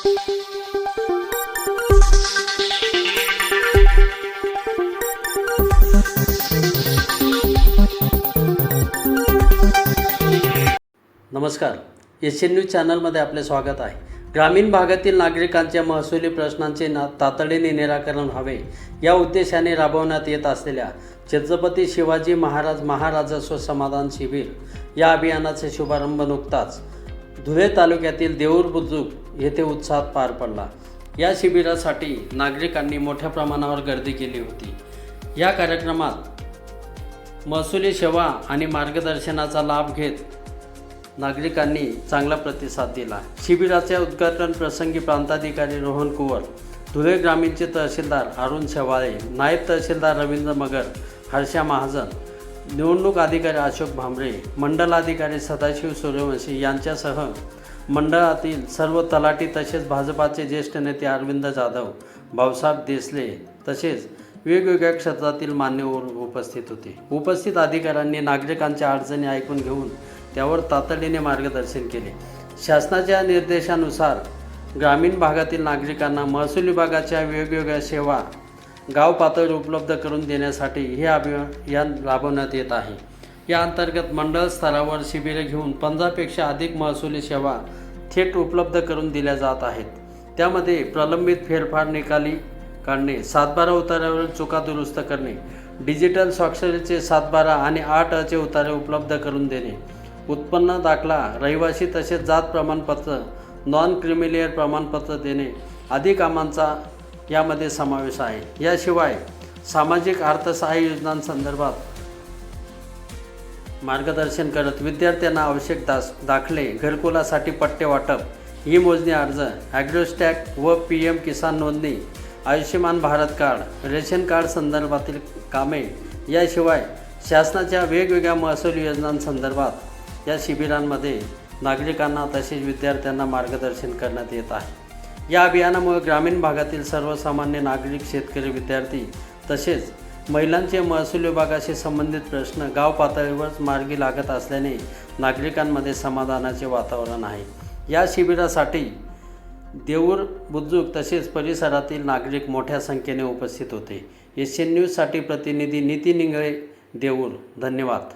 नमस्कार, Asian news चॅनलमध्ये आपले स्वागत आहे। ग्रामीण भागातील नागरिकांच्या महसुली प्रश्नांचे तातडीने निराकरण व्हावे या उद्देशाने राबवण्यात येत असलेल्या छत्रपती शिवाजी महाराज महाराजस्व समाधान शिबिर या अभियानाचा शुभारंभ नुकताच धुळे तालुक्यातील देऊर बुद्रुक येथे उत्साहात पार पडला। या शिबिरासाठी नागरिकांनी मोठ्या प्रमाणावर गर्दी केली होती। या कार्यक्रमात महसुली सेवा आणि मार्गदर्शनाचा लाभ घेत नागरिकांनी चांगला प्रतिसाद दिला। शिबिराच्या उद्घाटन प्रसंगी प्रांताधिकारी रोहन कुवर, धुळे ग्रामीणचे तहसीलदार अरुण शेवाळे, नायब तहसीलदार रवींद्र मगर, हर्षा महाजन, निवडणूक अधिकारी अशोक भांबरे, मंडलाधिकारी सदाशिव सूर्यवंशी यांच्यासह मंडळातील सर्व तलाठी तसेच भाजपाचे ज्येष्ठ नेते अरविंद जाधव, भाऊसाहेब देसले तसेच वेगवेगळ्या क्षेत्रातील मान्यवर उपस्थित होते। उपस्थित अधिकाऱ्यांनी नागरिकांच्या अडचणी ऐकून घेऊन त्यावर तातडीने मार्गदर्शन केले। शासनाच्या निर्देशानुसार ग्रामीण भागातील नागरिकांना महसूल विभागाच्या वेगवेगळ्या सेवा गाव पातळीवर उपलब्ध करून देण्यासाठी हे अभियान राबवण्यात येत आहे। या अंतर्गत मंडळ स्तरावर शिबिरे घेऊन 15पेक्षा अधिक महसुली सेवा थेट उपलब्ध करून दिल्या जात आहेत। त्यामध्ये प्रलंबित फेरफार निकाली काढणे, 7/12 उतार्यावरील चुका दुरुस्त करणे, डिजिटल स्वाक्षरीचे 7/12 आणि 8चे उतारे उपलब्ध करून देणे, उत्पन्न दाखला, रहिवासी तसेच जात प्रमाणपत्र, नॉन क्रिमिलियर प्रमाणपत्र देणे आदी कामांचा यामध्ये समावेश आहे। याशिवाय सामाजिक अर्थसहाय्य योजनांसंदर्भात मार्गदर्शन करत विद्यार्थ्यांना आवश्यक दाखले, घरकुलासाठी पट्टे वाटप, ही मोजणी अर्ज, ॲग्रोस्टॅक व PM किसान नोंदणी, Ayushman Bharat card, ration card संदर्भातील कामे याशिवाय शासनाच्या वेगवेगळ्या महसूल योजनांसंदर्भात या शिबिरांमध्ये नागरिकांना तसेच विद्यार्थ्यांना मार्गदर्शन करण्यात येत आहे। या अभियानामुळे ग्रामीण भागातील सर्वसामान्य नागरिक, शेतकरी, विद्यार्थी तसेच महिलांचे महसूल विभागाशी संबंधित प्रश्न गाव पातळीवर मार्गी लागत असल्याने नागरिकांमध्ये समाधानाचे वातावरण आहे। या शिबिरासाठी देऊर बुद्रुक तसेच परिसरातील नागरिक मोठ्या संख्येने उपस्थित होते। एशियन न्यूजसाठी प्रतिनिधी नितीन इंगळे, देऊर। धन्यवाद।